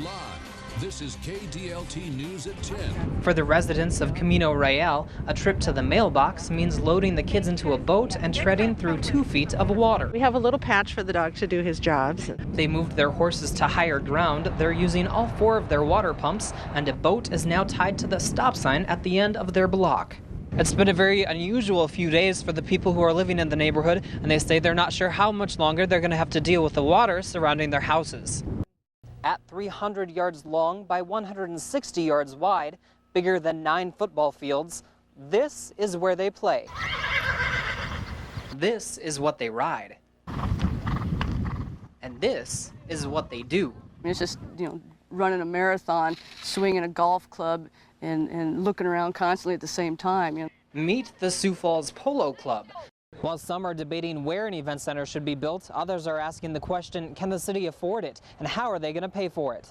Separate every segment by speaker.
Speaker 1: Live, this is KDLT News at 10.
Speaker 2: For the residents of Camino Real, a trip to the mailbox means loading the kids into a boat and treading through 2 feet of water.
Speaker 3: We have a little patch for the dog to do his jobs.
Speaker 2: They moved their horses to higher ground. They're using all 4 of their water pumps, and a boat is now tied to the stop sign at the end of their block. It's been a very unusual few days for the people who are living in the neighborhood, and they say they're not sure how much longer they're going to have to deal with the water surrounding their houses. At 300 yards long by 160 yards wide, bigger than 9 football fields, this is where they play. This is what they ride. And this is what they do.
Speaker 4: It's just, running a marathon, swinging a golf club, and looking around constantly at the same time.
Speaker 2: Meet the Sioux Falls Polo Club. While some are debating where an event center should be built, others are asking the question, can the city afford it, and how are they going to pay for it?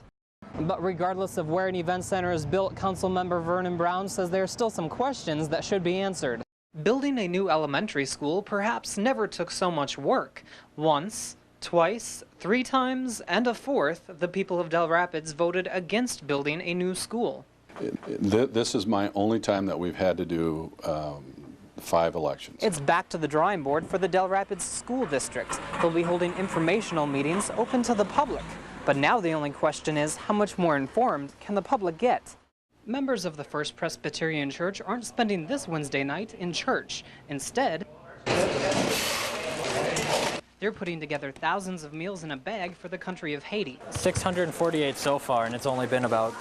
Speaker 2: But regardless of where an event center is built, Councilmember Vernon Brown says there are still some questions that should be answered. Building a new elementary school perhaps never took so much work. Once, twice, 3 times, and a 4th, the people of Del Rapids voted against building a new school.
Speaker 5: This is my only time that we've had to do 5 elections.
Speaker 2: It's back to the drawing board for the Del Rapids School District. They'll be holding informational meetings open to the public. But now the only question is, how much more informed can the public get? Members of the First Presbyterian Church aren't spending this Wednesday night in church. Instead, they're putting together thousands of meals in a bag for the country of Haiti.
Speaker 6: 648 so far, and it's only been about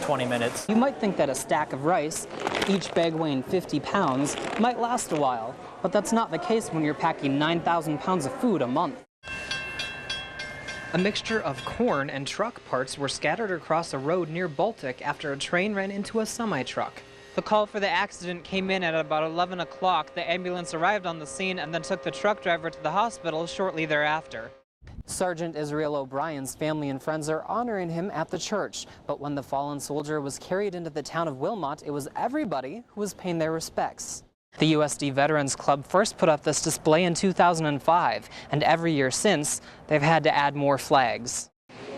Speaker 6: 20 minutes.
Speaker 2: You might think that a stack of rice, each bag weighing 50 pounds, might last a while, but that's not the case when you're packing 9,000 pounds of food a month. A mixture of corn and truck parts were scattered across a road near Baltic after a train ran into a semi-truck. The call for the accident came in at about 11 o'clock. The ambulance arrived on the scene and then took the truck driver to the hospital shortly thereafter. Sergeant Israel O'Brien's family and friends are honoring him at the church. But when the fallen soldier was carried into the town of Wilmot, it was everybody who was paying their respects. The USD Veterans Club first put up this display in 2005, and every year since, they've had to add more flags.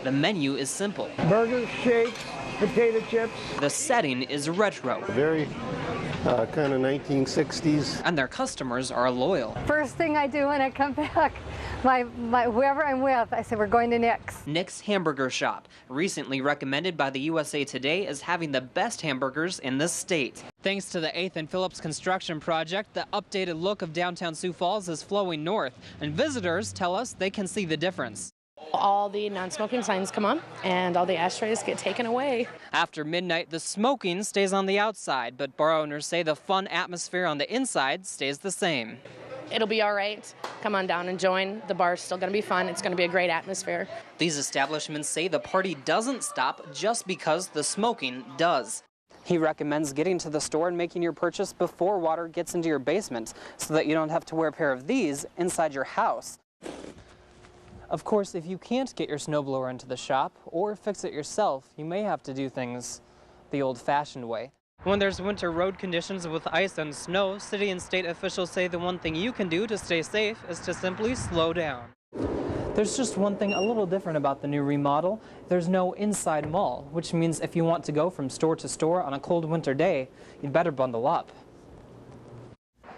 Speaker 2: The menu is simple.
Speaker 7: Burgers, shakes, potato chips.
Speaker 2: The setting is retro.
Speaker 7: Very kind of 1960s.
Speaker 2: And their customers are loyal.
Speaker 8: First thing I do when I come back, my whoever I'm with, I say we're going to Nick's.
Speaker 2: Nick's Hamburger Shop, recently recommended by the USA Today as having the best hamburgers in the state. Thanks to the 8th and Phillips construction project, the updated look of downtown Sioux Falls is flowing north, and visitors tell us they can see the difference.
Speaker 9: All the non-smoking signs come on and all the ashtrays get taken away.
Speaker 2: After midnight, the smoking stays on the outside, but bar owners say the fun atmosphere on the inside stays the same.
Speaker 9: It'll be all right. Come on down and join. The bar's still going to be fun. It's going to be a great atmosphere.
Speaker 2: These establishments say the party doesn't stop just because the smoking does. He recommends getting to the store and making your purchase before water gets into your basement so that you don't have to wear a pair of these inside your house. Of course, if you can't get your snowblower into the shop or fix it yourself, you may have to do things the old-fashioned way. When there's winter road conditions with ice and snow, city and state officials say the one thing you can do to stay safe is to simply slow down. There's just one thing a little different about the new remodel. There's no inside mall, which means if you want to go from store to store on a cold winter day, you'd better bundle up.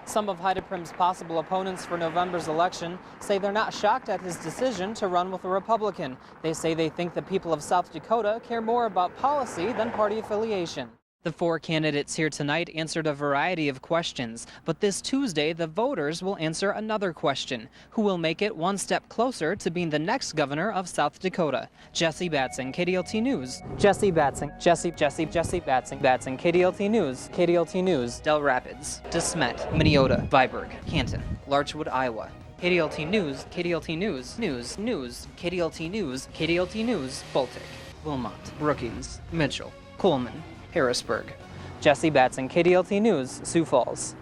Speaker 2: Some of Heideprim's possible opponents for November's election say they're not shocked at his decision to run with a Republican. They say they think the people of South Dakota care more about policy than party affiliation. The 4 candidates here tonight answered a variety of questions, but this Tuesday the voters will answer another question: who will make it one step closer to being the next governor of South Dakota? Jesse Batson, KDLT News. Jesse Batson, Jesse Batson, KDLT News, Del Rapids, DeSmet, Minneota, Viborg, Canton, Larchwood, Iowa. KDLT News, KDLT News, Baltic, Wilmot, Brookings, Mitchell, Coleman, Harrisburg. Jesse Batson, KDLT News, Sioux Falls.